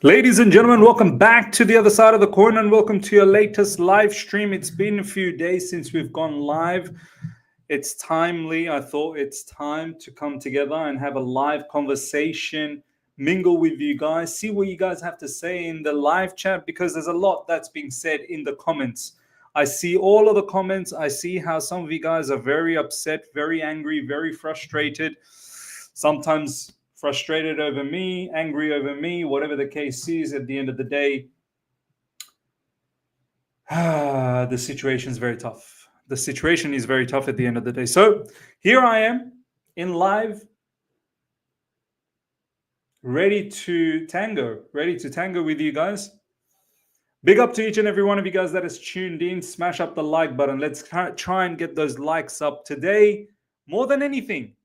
Ladies and gentlemen, welcome back to the other side of the coin and welcome to your latest live stream. It's been a few days since we've gone live. It's timely. I thought it's time to come together and have a live conversation, mingle with you guys, see what you guys have to say in the live chat, because there's a lot that's being said in the comments. I see all of the comments. I see how some of you guys are very upset, very angry, very frustrated. Sometimes frustrated over me, angry over me, whatever the case is. At the end of the day, the situation is very tough. The situation is very tough at the end of the day. So here I am in live, ready to tango with you guys. Big up to each and every one of you guys that has tuned in. Smash up the like button. Let's try and get those likes up today. More than anything,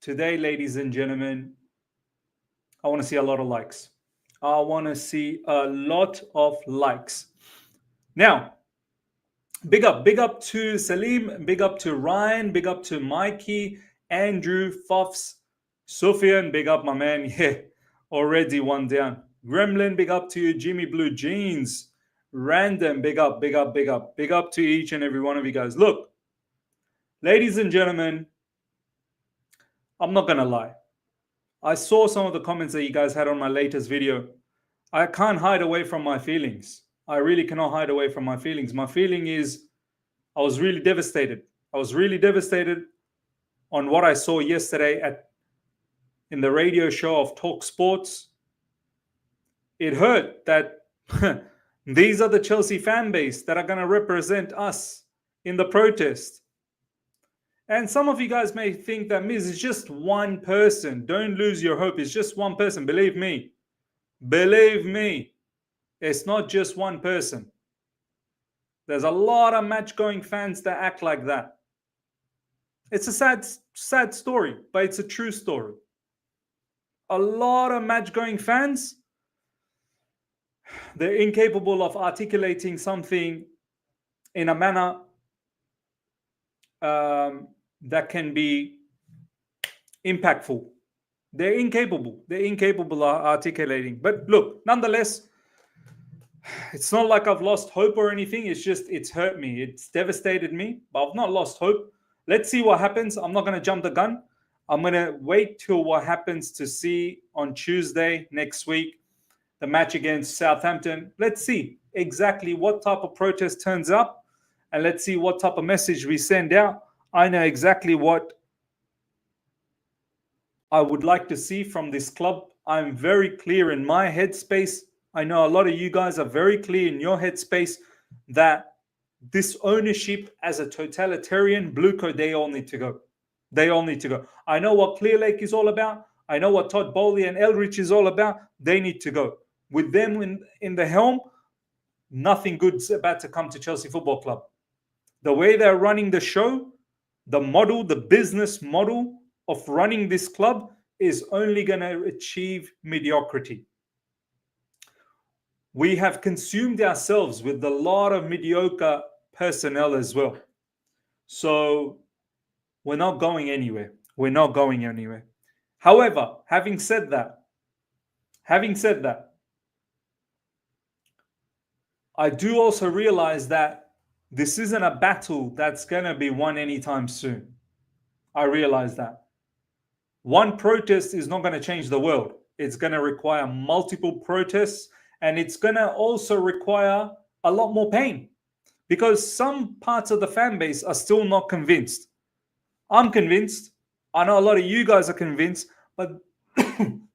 today, ladies and gentlemen, I want to see a lot of likes. I want to see a lot of likes. Now, big up to Salim, big up to Ryan, big up to Mikey, Andrew, Fuffs, Sufyan, big up my man. Yeah, already one down. Gremlin, big up to you. Jimmy Blue Jeans, Random, big up to each and every one of you guys. Look, ladies and gentlemen, I'm not gonna lie. I saw some of the comments that you guys had on my latest video. I can't hide away from my feelings. I really cannot hide away from my feelings. My feeling is I was really devastated. I was really devastated on what I saw yesterday in the radio show of Talk Sports. It hurt that these are the Chelsea fan base that are going to represent us in the protest. And some of you guys may think that Miz is just one person. Don't lose your hope. It's just one person. Believe me. Believe me. It's not just one person. There's a lot of match-going fans that act like that. It's a sad story, but it's a true story. A lot of match-going fans, they're incapable of articulating something in a manner that can be impactful. They're incapable of articulating. But look, nonetheless, it's not like I've lost hope or anything. It's hurt me. It's devastated me, but I've not lost hope. Let's see what happens. I'm not going to jump the gun. I'm going to wait till what happens to see on Tuesday next week, the match against Southampton. Let's see exactly what type of protest turns up, and let's see what type of message we send out. I know exactly what I would like to see from this club. I'm very clear in my headspace. I know a lot of you guys are very clear in your headspace that this ownership as a totalitarian blue coat, they all need to go. They all need to go. I know what Clear Lake is all about. I know what Todd Bowley and Eldridge is all about. They need to go. With them in the helm, nothing good's about to come to Chelsea Football Club. The way they're running the show, the model, the business model of running this club is only going to achieve mediocrity. We have consumed ourselves with a lot of mediocre personnel as well. So we're not going anywhere. However, having said that, I do also realize that this isn't a battle that's going to be won anytime soon. I realize that. One protest is not going to change the world. It's going to require multiple protests, and it's going to also require a lot more pain, because some parts of the fan base are still not convinced. I'm convinced. I know a lot of you guys are convinced, but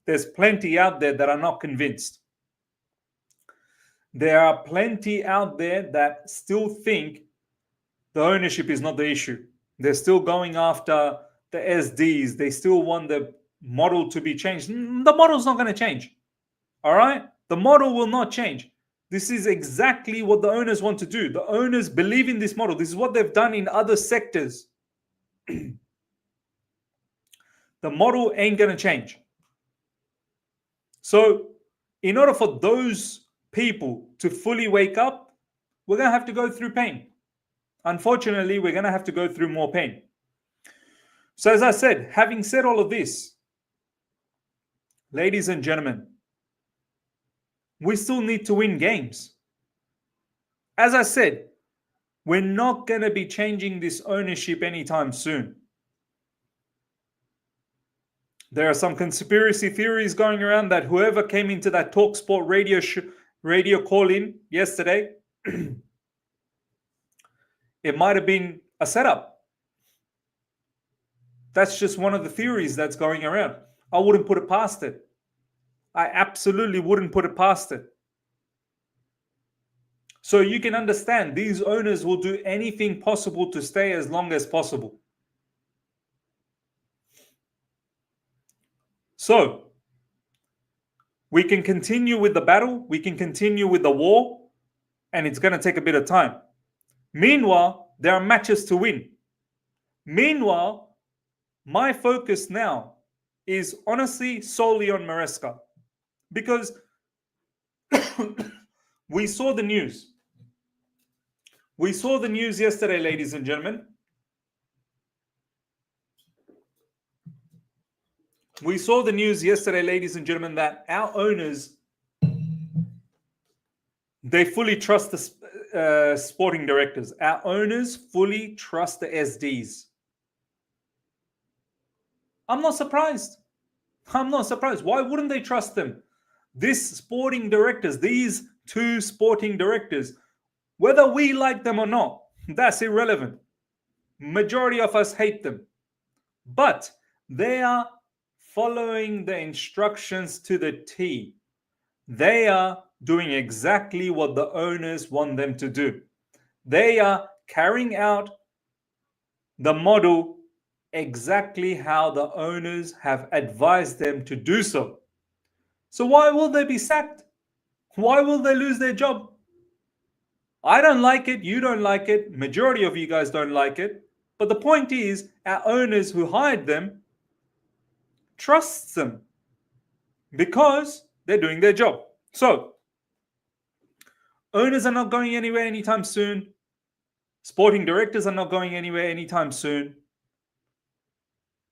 there's plenty out there that are not convinced. There are plenty out there that still think the ownership is not the issue. They're still going after the SDs. They still want the model to be changed. The model's not going to change. All right? The model will not change. This is exactly what the owners want to do. The owners believe in this model. This is what they've done in other sectors. The model ain't going to change. So in order for those people to fully wake up, we're going to have to go through pain. Unfortunately, we're going to have to go through more pain. So as I said, having said all of this, ladies and gentlemen, we still need to win games. As I said, we're not going to be changing this ownership anytime soon. There are some conspiracy theories going around that whoever came into that TalkSport radio call-in yesterday, it might have been a setup. That's just one of the theories that's going around. I wouldn't put it past it. I absolutely wouldn't put it past it. So you can understand these owners will do anything possible to stay as long as possible. So we can continue with the battle, we can continue with the war, and it's going to take a bit of time. Meanwhile, there are matches to win. Meanwhile, my focus now is honestly solely on Maresca, because we saw the news. We saw the news yesterday, ladies and gentlemen. We saw the news yesterday, ladies and gentlemen, that our owners, they fully trust the sporting directors. Our owners fully trust the SDs. I'm not surprised. I'm not surprised. Why wouldn't they trust them? These sporting directors, these two sporting directors, whether we like them or not, that's irrelevant. Majority of us hate them. But they are following the instructions to the T. They are doing exactly what the owners want them to do. They are carrying out the model exactly how the owners have advised them to do so. So why will they be sacked? Why will they lose their job? I don't like it. You don't like it. Majority of you guys don't like it. But the point is, our owners who hired them trusts them because they're doing their job. So owners are not going anywhere anytime soon. Sporting directors are not going anywhere anytime soon.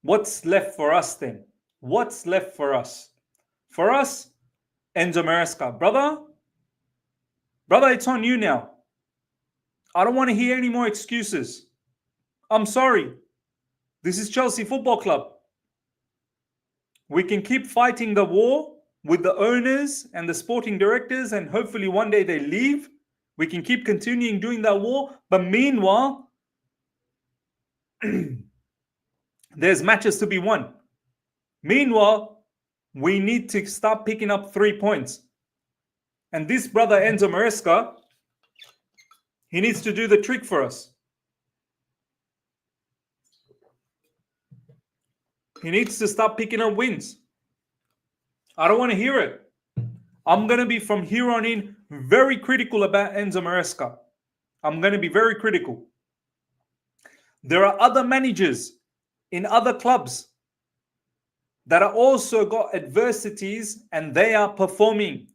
What's left for us then? What's left for us? For us, Enzo Maresca. Brother, it's on you now. I don't want to hear any more excuses. I'm sorry. This is Chelsea Football Club. We can keep fighting the war with the owners and the sporting directors, and hopefully one day they leave. We can keep continuing doing that war. But meanwhile, there's matches to be won. Meanwhile, we need to start picking up 3 points. And this brother Enzo Maresca, he needs to do the trick for us. He needs to start picking up wins. I don't want to hear it. I'm going to be from here on in very critical about Enzo Maresca. I'm going to be very critical. There are other managers in other clubs that are also got adversities and they are performing.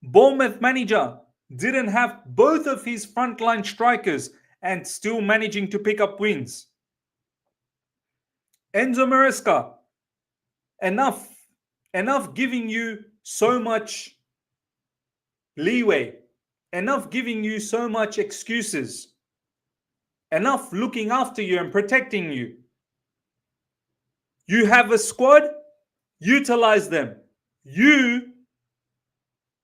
Bournemouth manager didn't have both of his frontline strikers and still managing to pick up wins. Enzo Maresca, enough giving you so much leeway, enough giving you so much excuses, enough looking after you and protecting you. You have a squad, utilize them. You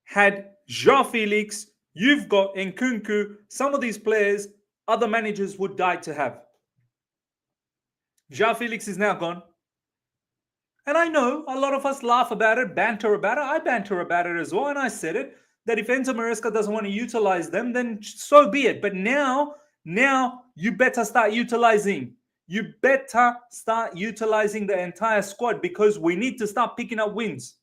had João Felix, you've got Nkunku. Some of these players, other managers would die to have. João Felix is now gone. And I know a lot of us laugh about it, banter about it. I banter about it as well. And I said it, that if Enzo Maresca doesn't want to utilize them, then so be it. But now you better start utilizing. You better start utilizing the entire squad because we need to start picking up wins.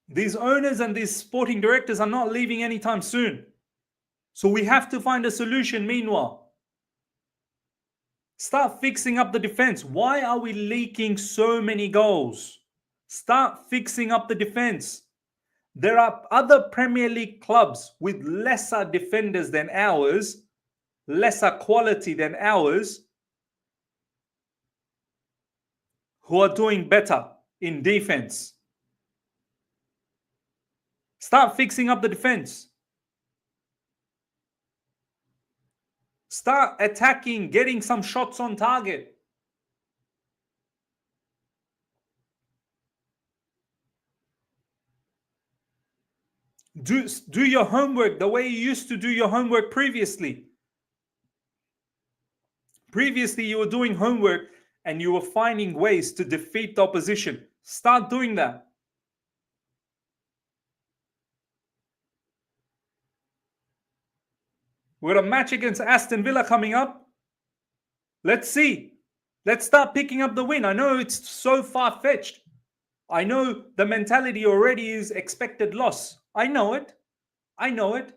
These owners and these sporting directors are not leaving anytime soon. So we have to find a solution meanwhile. Start fixing up the defense. Why are we leaking so many goals? Start fixing up the defense. There are other Premier League clubs with lesser defenders than ours, lesser quality than ours, who are doing better in defense. Start fixing up the defense. Start attacking, getting some shots on target. Do your homework the way you used to do your homework previously. Previously, you were doing homework and you were finding ways to defeat the opposition. Start doing that. We've got a match against Aston Villa coming up. Let's see. Let's start picking up the win. I know it's so far-fetched. I know the mentality already is expected loss. I know it. I know it.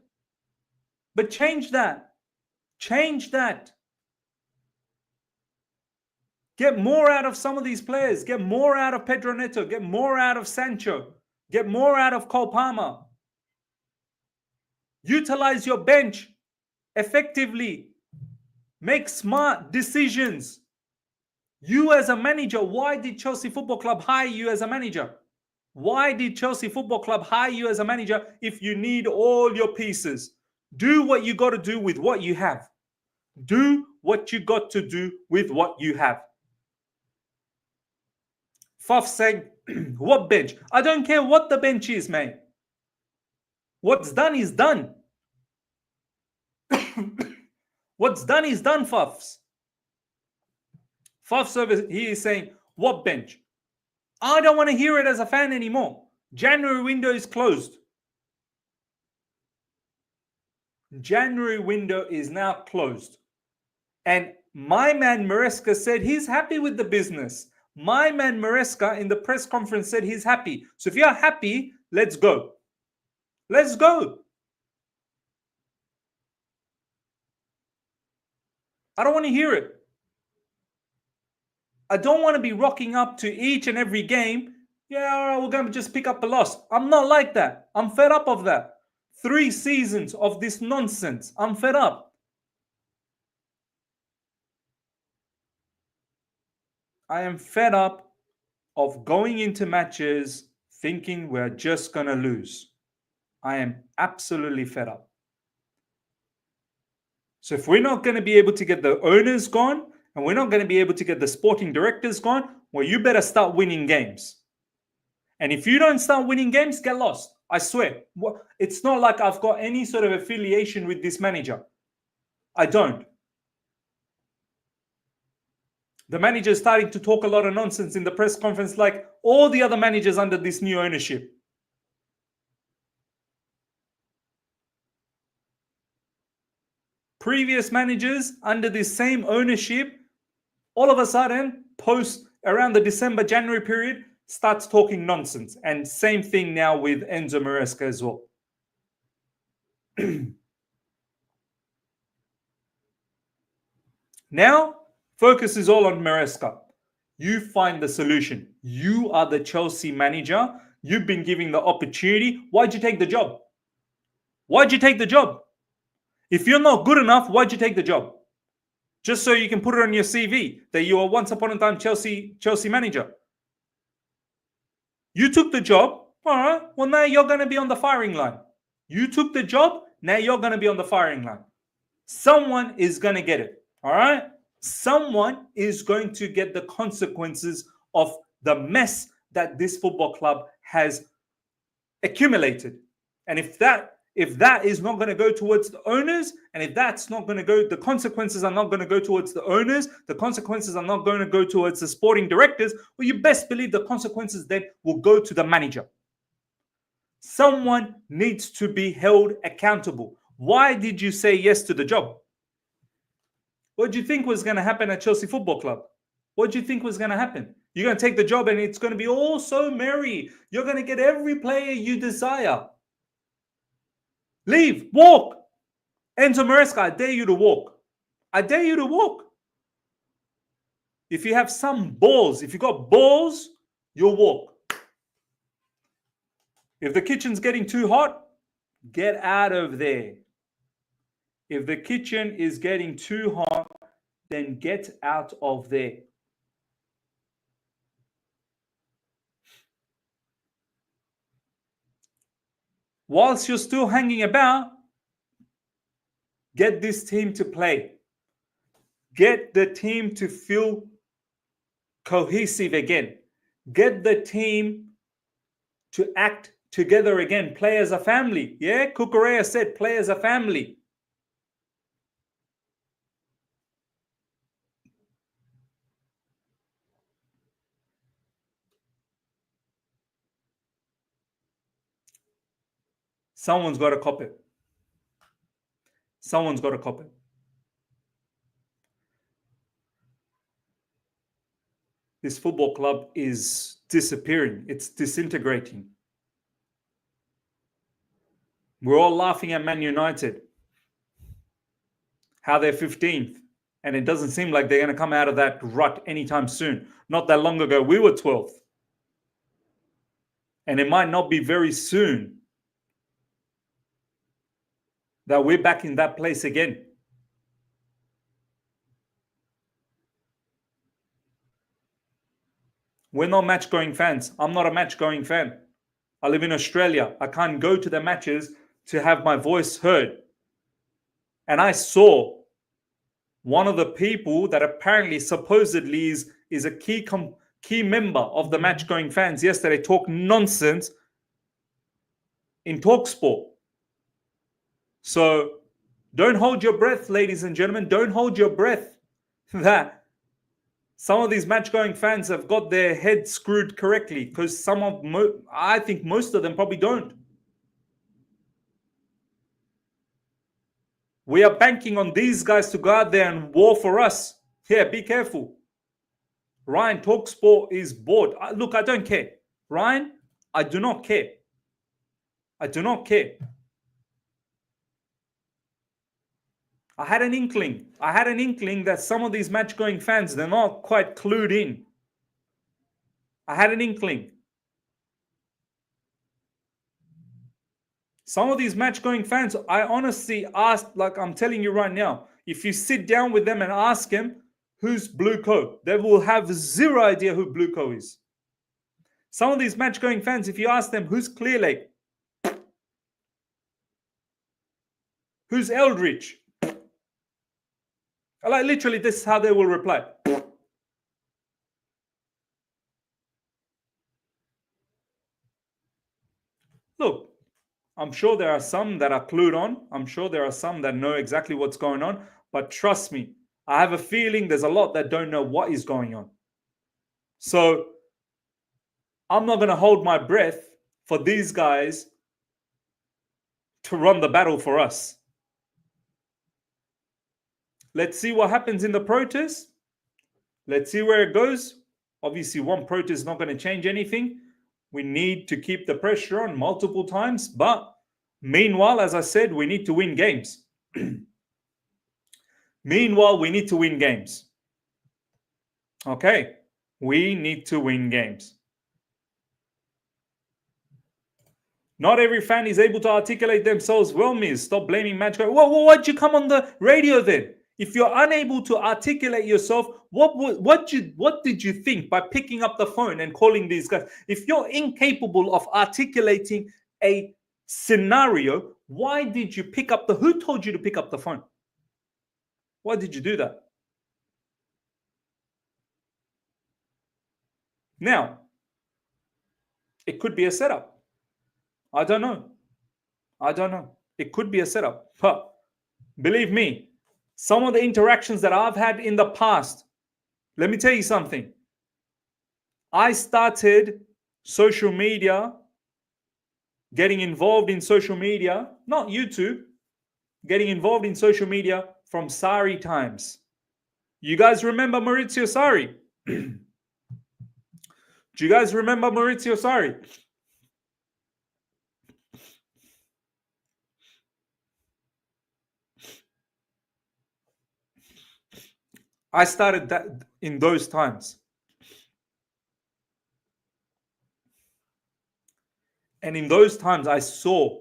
But change that. Change that. Get more out of some of these players. Get more out of Pedro Neto. Get more out of Sancho. Get more out of Cole Palmer. Utilize your bench effectively. Make smart decisions. You as a manager, why did Chelsea Football Club hire you as a manager? Why did Chelsea Football Club hire you as a manager if you need all your pieces? Do what you got to do with what you have. Do what you got to do with what you have. Faf saying, what bench? I don't care what the bench is, mate. What's done is done. What's done is done, Fafs. Faf service, he is saying, what bench? I don't want to hear it as a fan anymore. January window is closed. January window is now closed. And my man Maresca said he's happy with the business. My man Maresca in the press conference said he's happy. So if you're happy, let's go. Let's go. I don't want to hear it. I don't want to be rocking up to each and every game. Yeah, all right, we're going to just pick up a loss. I'm not like that. I'm fed up of that. 3 seasons of this nonsense. I'm fed up. I am fed up of going into matches thinking we're just going to lose. I am absolutely fed up. So if we're not going to be able to get the owners gone and we're not going to be able to get the sporting directors gone, well, you better start winning games. And if you don't start winning games, get lost. I swear. It's not like I've got any sort of affiliation with this manager. I don't. The manager is starting to talk a lot of nonsense in the press conference like all the other managers under this new ownership. Previous managers under this same ownership, all of a sudden, post around the December, January period, starts talking nonsense. And same thing now with Enzo Maresca as well. Now, focus is all on Maresca. You find the solution. You are the Chelsea manager. You've been given the opportunity. Why'd you take the job? Why'd you take the job? If you're not good enough, why'd you take the job? Just so you can put it on your CV that you were once upon a time Chelsea manager. You took the job. All right. Well, now you're going to be on the firing line. You took the job. Now you're going to be on the firing line. Someone is going to get it. All right. Someone is going to get the consequences of the mess that this football club has accumulated. And if that is not going to go towards the owners, and if that's not going to go, the consequences are not going to go towards the owners, the consequences are not going to go towards the sporting directors, well, you best believe the consequences then will go to the manager. Someone needs to be held accountable. Why did you say yes to the job? What do you think was going to happen at Chelsea Football Club? What do you think was going to happen? You're going to take the job and it's going to be all so merry. You're going to get every player you desire. Leave. Walk. Enzo Maresca, I dare you to walk. I dare you to walk. If you have some balls, if you got balls, you'll walk. If the kitchen's getting too hot, get out of there. If the kitchen is getting too hot, then get out of there. Whilst you're still hanging about, get this team to play. Get the team to feel cohesive again. Get the team to act together again. Play as a family. Yeah, Kukurea said play as a family. Someone's got to cop it. Someone's got to cop it. This football club is disappearing. It's disintegrating. We're all laughing at Man United, how they're 15th, and it doesn't seem like they're going to come out of that rut anytime soon. Not that long ago, we were 12th. And it might not be very soon that we're back in that place again. We're not match-going fans. I'm not a match-going fan. I live in Australia. I can't go to the matches to have my voice heard. And I saw one of the people that apparently supposedly is a key member of the match-going fans yesterday talk nonsense in TalkSport. So don't hold your breath, ladies and gentlemen. Don't hold your breath that some of these match-going fans have got their heads screwed correctly, because I think most of them probably don't. We are banking on these guys to go out there and war for us. Yeah, be careful. Ryan, TalkSport is bored. Look, I don't care. Ryan, I do not care. I do not care. I had an inkling that some of these match-going fans, they're not quite clued in. I had an inkling. Some of these match-going fans, I honestly asked, like I'm telling you right now, if you sit down with them and ask them, who's Blue Co? They will have zero idea who Blue Co is. Some of these match-going fans, if you ask them, who's Clearlake? Who's Eldridge? Like literally, this is how they will reply. Look, I'm sure there are some that are clued on. I'm sure there are some that know exactly what's going on. But trust me, I have a feeling there's a lot that don't know what is going on. So I'm not going to hold my breath for these guys to run the battle for us. Let's see what happens in the protest. Let's see where it goes. Obviously, one protest is not going to change anything. We need to keep the pressure on multiple times. But meanwhile, as I said, we need to win games. Meanwhile, we need to win games. Okay, we need to win games. Not every fan is able to articulate themselves well, Miz. Stop blaming match. Why'd you come on the radio then? If you're unable to articulate yourself, what did you think by picking up the phone and calling these guys? If you're incapable of articulating a scenario, why did you pick up who told you to pick up the phone? Why did you do that? Now, it could be a setup. I don't know. It could be a setup. But believe me, some of the interactions that I've had in the past, let me tell you something. I started social media, getting involved in social media, not YouTube, getting involved in social media from Sarri times. You guys remember Maurizio Sarri? Do you guys remember Maurizio Sarri? I started that in those times. And in those times, I saw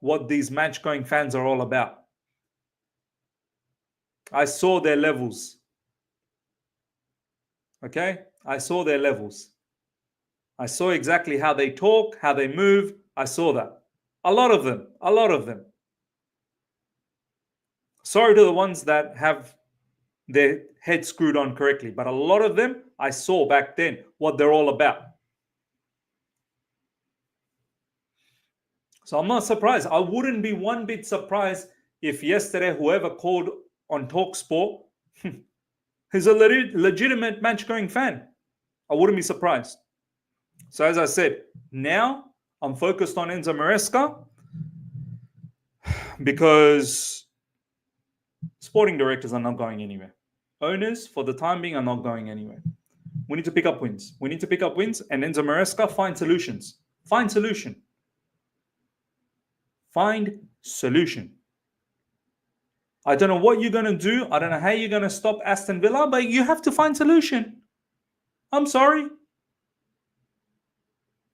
what these match going fans are all about. I saw their levels. Okay? I saw their levels. I saw exactly how they talk, how they move. I saw that. A lot of them. A lot of them. Sorry to the ones that have their head screwed on correctly, but a lot of them I saw back then what they're all about. So I'm not surprised. I wouldn't be one bit surprised if yesterday whoever called on TalkSport is a legitimate match going fan. I wouldn't be surprised. So as I said, now I'm focused on Enzo Maresca because sporting directors are not going anywhere. Owners, for the time being, are not going anywhere. We need to pick up wins. We need to pick up wins, and Enzo Maresca, find solutions. Find solution. Find solution. I don't know what you're going to do. I don't know how you're going to stop Aston Villa, but you have to find solution. I'm sorry.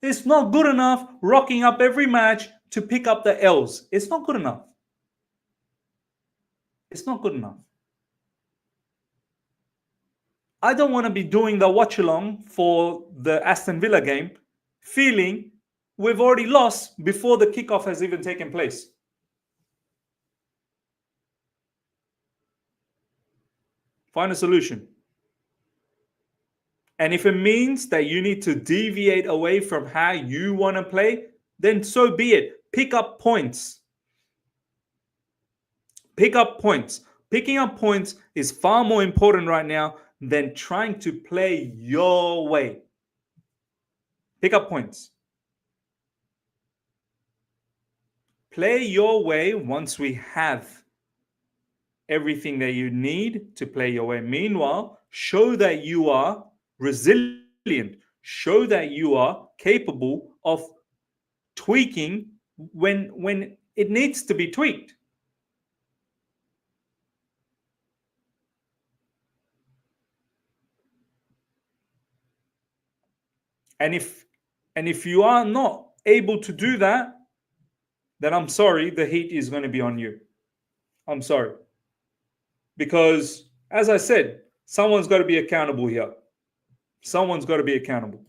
It's not good enough rocking up every match to pick up the L's. It's not good enough. It's not good enough. I don't want to be doing the watch along for the Aston Villa game feeling we've already lost before the kickoff has even taken place. Find a solution. And if it means that you need to deviate away from how you want to play, then so be it. Pick up points. Pick up points. Picking up points is far more important right now than trying to play your way. Pick up points. Play your way once we have everything that you need to play your way. Meanwhile, show that you are resilient. Show that you are capable of tweaking when it needs to be tweaked. And if you are not able to do that, then I'm sorry, the heat is going to be on you. I'm sorry. Because, as I said, someone's got to be accountable here. Someone's got to be accountable.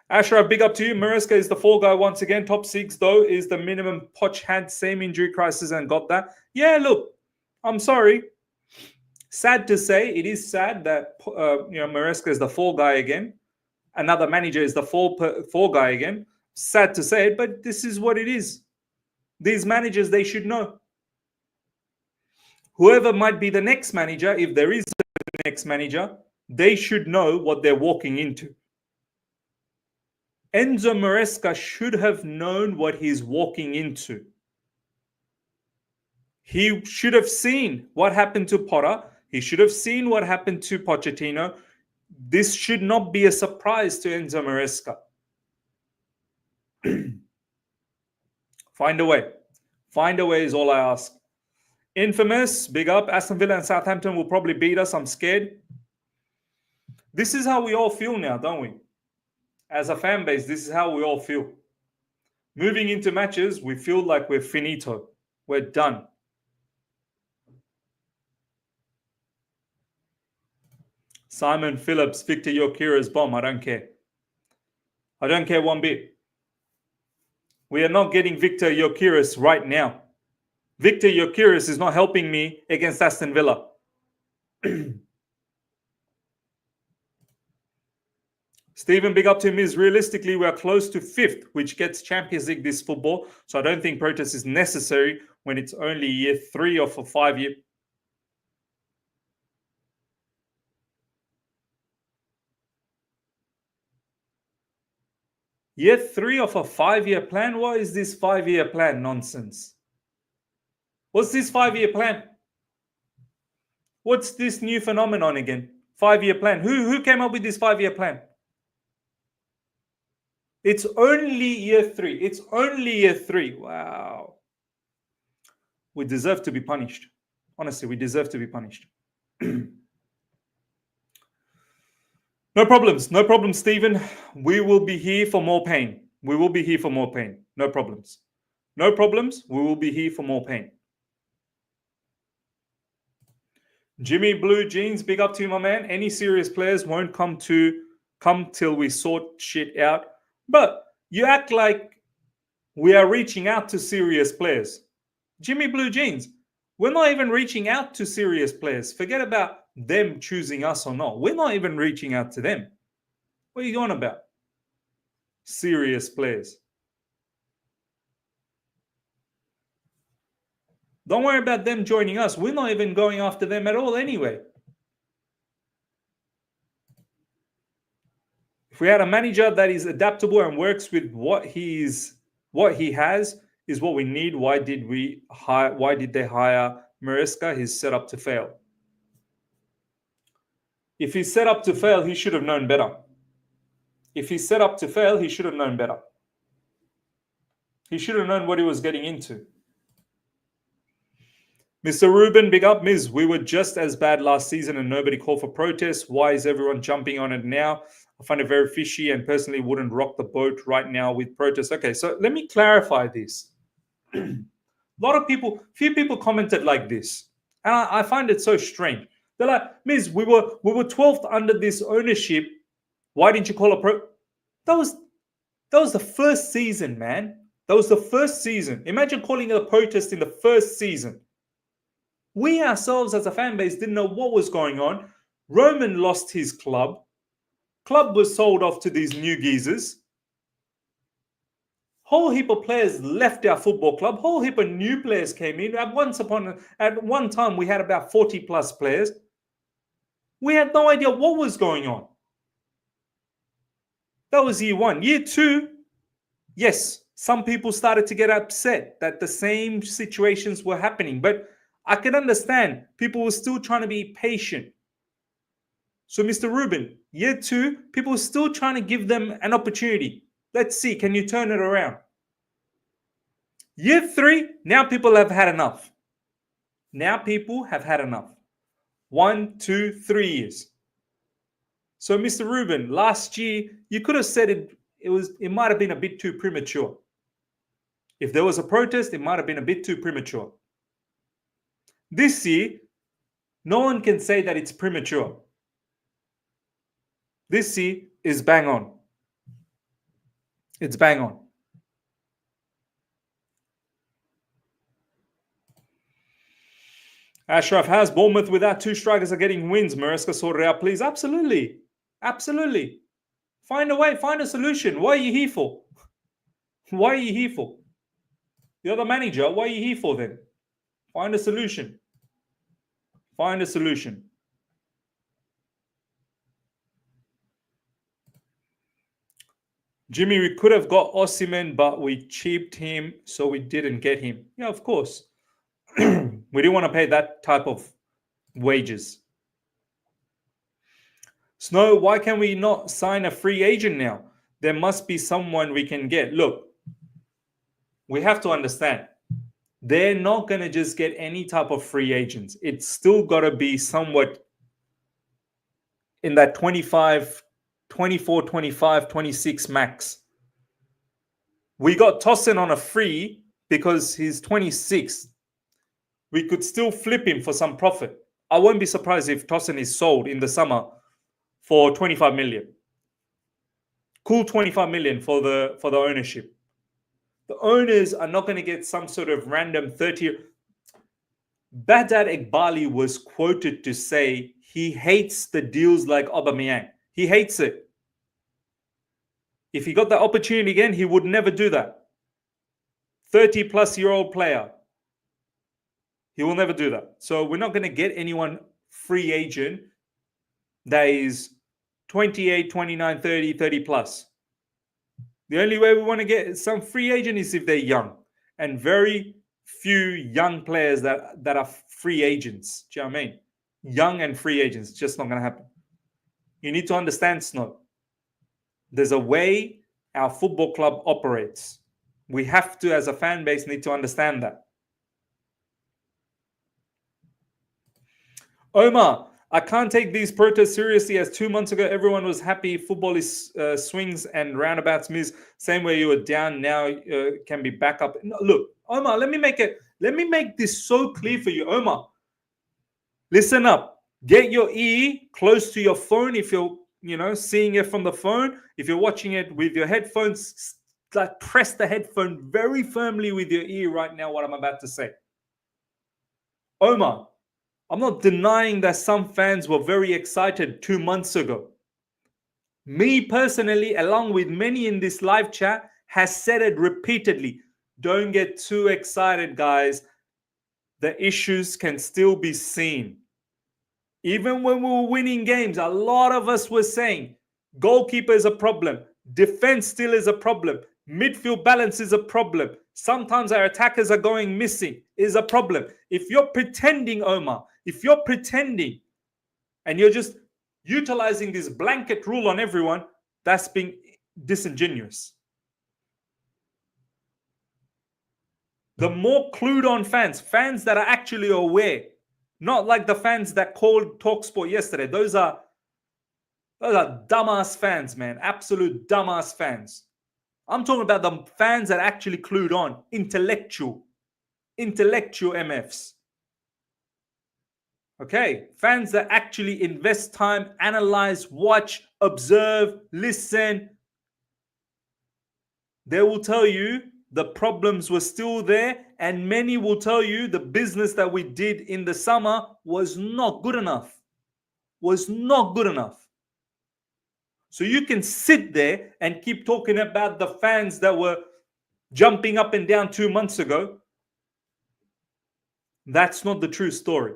Ashraf, big up to you. Maresca is the fall guy once again. Top 6, though, is the minimum. Poch had same injury crisis and got that. Yeah, look, I'm sorry. Sad to say, it is sad that Maresca is the fall guy again. Another manager is the fall guy again. Sad to say it, but this is what it is. These managers, they should know. Whoever might be the next manager, if there is a next manager, they should know what they're walking into. Enzo Maresca should have known what he's walking into. He should have seen what happened to Potter. He should have seen what happened to Pochettino. This should not be a surprise to Enzo Maresca. Find a way. Find a way is all I ask. Infamous, big up. Aston Villa and Southampton will probably beat us. I'm scared. This is how we all feel now, don't we? As a fan base, this is how we all feel. Moving into matches, we feel like we're finito. We're done. Simon Phillips, Victor Yokira's bomb. I don't care. I don't care one bit. We are not getting Victor Yokeres right now. Victor Yokeres is not helping me against Aston Villa. Stephen, big up to him. Is realistically, we are close to 5th, which gets Champions League this football. So I don't think protest is necessary when it's only year 3 of a 5-year. Year 3 of a 5-year plan? What is this 5-year plan nonsense? What's this 5-year plan? What's this new phenomenon again? 5-year plan. Who came up with this 5-year plan? It's only year 3. It's only year 3. Wow. We deserve to be punished. Honestly, we deserve to be punished. No problems. No problem, Stephen. We will be here for more pain. We will be here for more pain. No problems. No problems. We will be here for more pain. Jimmy Blue Jeans, big up to you, my man. Any serious players won't come till we sort shit out. But you act like we are reaching out to serious players. Jimmy Blue Jeans, we're not even reaching out to serious players. Forget about them choosing us or not. We're not even reaching out to them. What are you on about? Serious players. Don't worry about them joining us. We're not even going after them at all anyway. If we had a manager that is adaptable and works with what he has, is what we need. Why did they hire Maresca? He's set up to fail. If he's set up to fail, he should have known better. If he's set up to fail, he should have known better. He should have known what he was getting into. Mr. Ruben, big up. Ms. We were just as bad last season and nobody called for protests. Why is everyone jumping on it now? I find it very fishy and personally wouldn't rock the boat right now with protests. Okay, so let me clarify this. Few people commented like this. And I find it so strange. They're like, Ms. We were 12th under this ownership. Why didn't you call a pro? That was the first season, man. That was the first season. Imagine calling a protest in the first season. We ourselves as a fan base didn't know what was going on. Roman lost his club. Club was sold off to these new geezers. Whole heap of players left our football club. Whole heap of new players came in. At one time, we had about 40 plus players. We had no idea what was going on. That was year one. Year two, yes, some people started to get upset that the same situations were happening. But I can understand people were still trying to be patient. So, Mr. Ruben, year two, people were still trying to give them an opportunity. Let's see, can you turn it around? Year three, now people have had enough. Now people have had enough. 1, 2, 3 years. So, Mr. Ruben, last year, you could have said it might have been a bit too premature. If there was a protest, it might have been a bit too premature. This year, no one can say that it's premature. This year is bang on. It's bang on. Ashraf has Bournemouth without two strikers are getting wins. Maresca sort it out, please. Absolutely. Absolutely. Find a way, find a solution. What are you here for? What are you here for? You're the manager. What are you here for then? Find a solution. Find a solution. Jimmy, we could have got Osimhen, but we cheaped him, so we didn't get him. Yeah, of course. We didn't want to pay that type of wages. Snow, why can we not sign a free agent now? There must be someone we can get. Look, we have to understand. They're not going to just get any type of free agents. It's still got to be somewhat in that 24, 25, 26 max. We got Tosin on a free because he's 26. We could still flip him for some profit. I won't be surprised if Tosin is sold in the summer for 25 million. Cool 25 million for the ownership. The owners are not going to get some sort of random 30. Badad Egbali was quoted to say he hates the deals like Aubameyang. He hates it. If he got the opportunity again, he would never do that. 30-plus-year-old player. He will never do that. So we're not going to get anyone free agent that is 28, 29, 30, 30-plus. The only way we want to get some free agent is if they're young. And very few young players that are free agents. Do you know what I mean? Young and free agents. It's just not going to happen. You need to understand, Snow. There's a way our football club operates. We have to, as a fan base, need to understand that. Omar, I can't take these protests seriously as 2 months ago everyone was happy. Football is swings and roundabouts, Miss. Same way you were down now can be back up. No, look, Omar, let me make this so clear for you, Omar. Listen up. Get your ear close to your phone if you're seeing it from the phone. If you're watching it with your headphones, like press the headphone very firmly with your ear right now what I'm about to say. Omar, I'm not denying that some fans were very excited 2 months ago. Me personally, along with many in this live chat, has said it repeatedly. Don't get too excited, guys. The issues can still be seen. Even when we were winning games, a lot of us were saying goalkeeper is a problem. Defense still is a problem. Midfield balance is a problem. Sometimes our attackers are going missing is a problem. If you're pretending, Omar, if you're pretending and you're just utilizing this blanket rule on everyone, that's being disingenuous. The more clued on fans that are actually aware, not like the fans that called TalkSport yesterday. Those are dumbass fans, man. Absolute dumbass fans. I'm talking about the fans that actually clued on. Intellectual MFs. Okay, fans that actually invest time, analyze, watch, observe, listen. They will tell you the problems were still there, and many will tell you the business that we did in the summer was not good enough. Was not good enough. So you can sit there and keep talking about the fans that were jumping up and down 2 months ago. That's not the true story.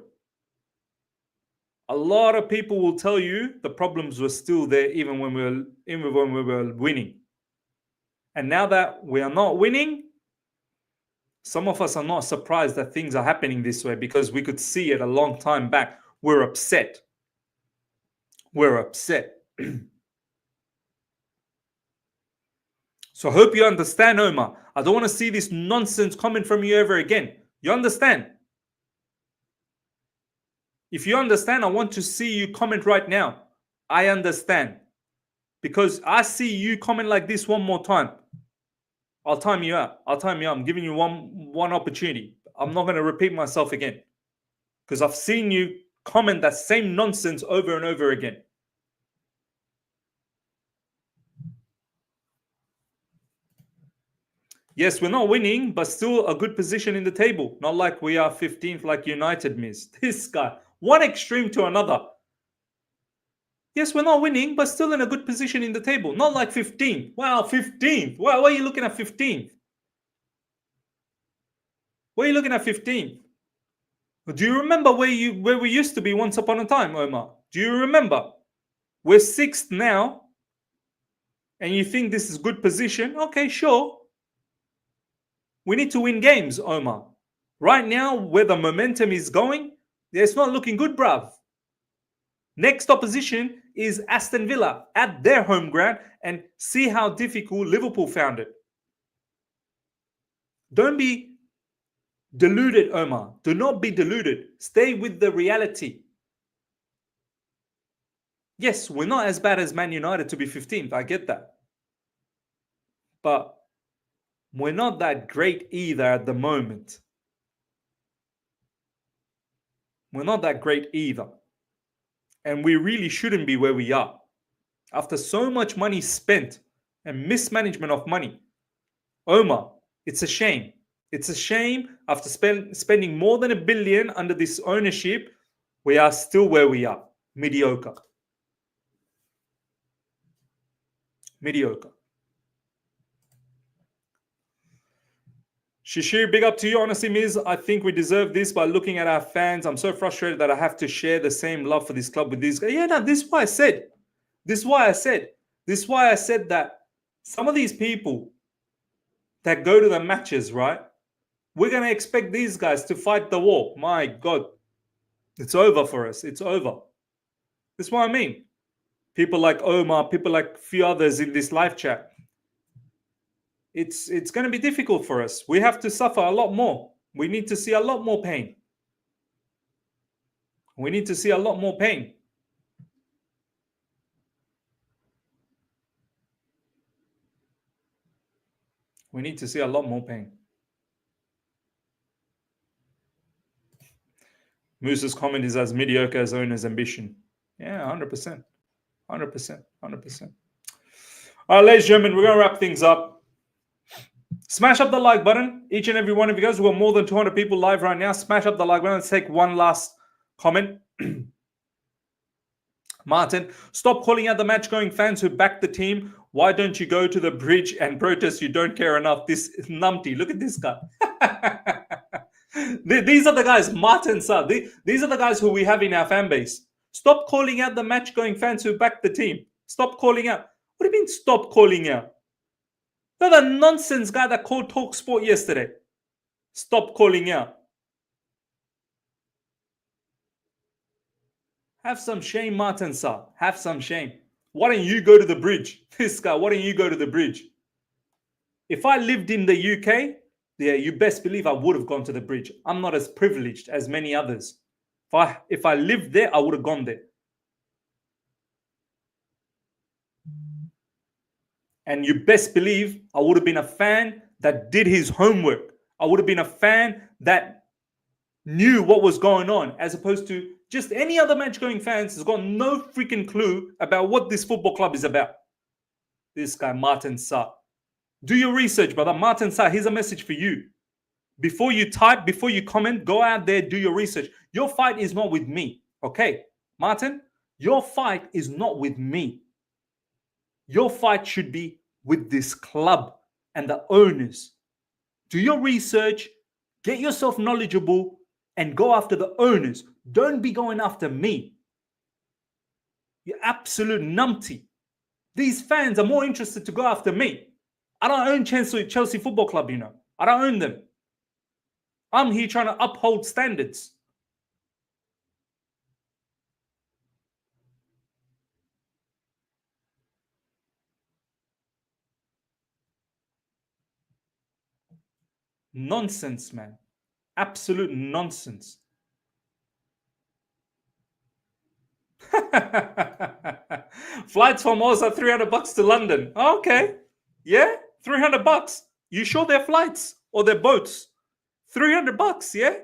A lot of people will tell you the problems were still there even when we were winning. And now that we are not winning, some of us are not surprised that things are happening this way because we could see it a long time back. We're upset. We're upset. So I hope you understand, Omar. I don't want to see this nonsense coming from you ever again. You understand? If you understand, I want to see you comment right now. I understand. Because I see you comment like this one more time. I'll time you out. I'm giving you one opportunity. I'm not going to repeat myself again. Because I've seen you comment that same nonsense over and over again. Yes, we're not winning, but still a good position in the table. Not like we are 15th like United, miss. This guy. One extreme to another. Yes, we're not winning, but still in a good position in the table. Not like 15th. Wow, 15th. Why are you looking at 15th? Why are you looking at 15th? Do you remember where we used to be once upon a time, Omar? Do you remember? We're 6th now, and you think this is good position? Okay, sure. We need to win games, Omar. Right now, where the momentum is going, it's not looking good, bruv. Next opposition is Aston Villa at their home ground, and see how difficult Liverpool found it. Don't be deluded, Omar. Do not be deluded. Stay with the reality. Yes, we're not as bad as Man United to be 15th. I get that. But we're not that great either at the moment. We're not that great either. And we really shouldn't be where we are. After so much money spent and mismanagement of money, Omar, it's a shame. It's a shame after spending more than $1 billion under this ownership, we are still where we are. Mediocre. Shishir, big up to you. Honestly, Miz, I think we deserve this by looking at our fans. I'm so frustrated that I have to share the same love for this club with these guys. Yeah, no, this is why I said. This is why I said that some of these people that go to the matches, right? We're going to expect these guys to fight the war. My God. It's over for us. It's over. That's what I mean. People like Omar, people like a few others in this live chat. It's going to be difficult for us. We have to suffer a lot more. We need to see a lot more pain. We need to see a lot more pain. We need to see a lot more pain. Moose's comment is as mediocre as owner's ambition. Yeah, 100%. 100%. 100%. All right, ladies and gentlemen, we're going to wrap things up. Smash up the like button. Each and every one of you guys. We've got more than 200 people live right now. Smash up the like button. Let's take one last comment. Martin, stop calling out the match-going fans who back the team. Why don't you go to the bridge and protest? You don't care enough. This numpty. Look at this guy. These are the guys, Martin Sa. These are the guys who we have in our fan base. Stop calling out the match-going fans who back the team. Stop calling out. What do you mean stop calling out? They're the nonsense guy that called Talk Sport yesterday. Stop calling out. Have some shame, Martin Sa. Have some shame. Why don't you go to the bridge? This guy, why don't you go to the bridge? If I lived in the UK, yeah, you best believe I would have gone to the bridge. I'm not as privileged as many others. If I lived there, I would have gone there. And you best believe I would have been a fan that did his homework. I would have been a fan that knew what was going on, as opposed to just any other match-going fans has got no freaking clue about what this football club is about. This guy, Martin Sa. Do your research, brother. Martin Sa, here's a message for you. Before you type, before you comment, go out there, do your research. Your fight is not with me, okay? Martin, your fight is not with me. Your fight should be with this club and the owners. Do your research, get yourself knowledgeable, and go after the owners. Don't be going after me. You absolute numpty. These fans are more interested to go after me. I don't own Chelsea Football Club, you know. I don't own them. I'm here trying to uphold standards. Nonsense, man. Absolute nonsense. Flights from Oz are $300 to London. Okay. Yeah? $300. You sure they're flights or they're boats? $300, yeah?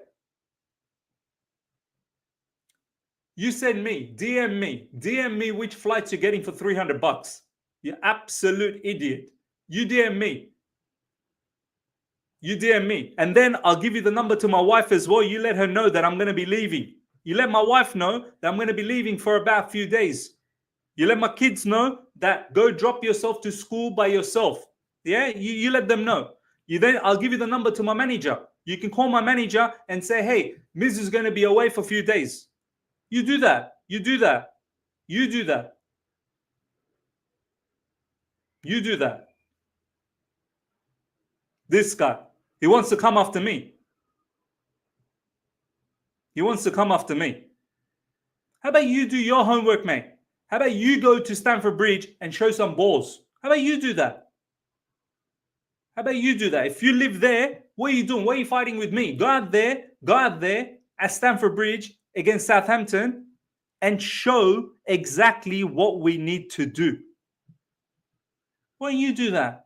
You send me, DM me which flights you're getting for $300. You absolute idiot. You DM me. You DM me. And then I'll give you the number to my wife as well. You let her know that I'm going to be leaving. You let my wife know that I'm going to be leaving for about a few days. You let my kids know that go drop yourself to school by yourself. Yeah, you let them know. I'll give you the number to my manager. You can call my manager and say, hey, Miz is going to be away for a few days. You do that. You do that. You do that. You do that. This guy, he wants to come after me. He wants to come after me. How about you do your homework, mate? How about you go to Stamford Bridge and show some balls? How about you do that? How about you do that? If you live there, what are you doing? What are you fighting with me? Go out there at Stamford Bridge against Southampton and show exactly what we need to do. Why don't you do that?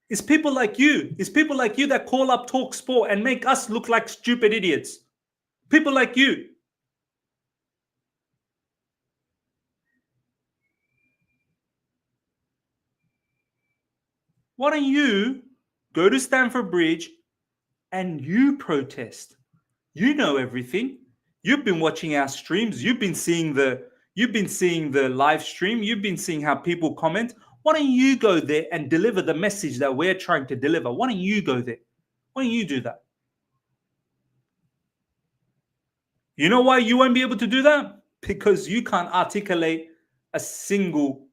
It's people like you. It's people like you that call up Talk Sport and make us look like stupid idiots. People like you. Why don't you go to Stamford Bridge and you protest? You know everything. You've been watching our streams. You've been seeing the live stream. You've been seeing how people comment. Why don't you go there and deliver the message that we're trying to deliver? Why don't you go there? Why don't you do that? You know why you won't be able to do that? Because you can't articulate a single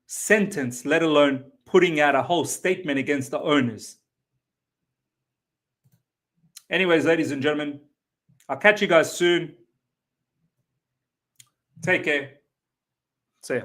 sentence, let alone putting out a whole statement against the owners. Anyways, ladies and gentlemen, I'll catch you guys soon. Take care. See ya.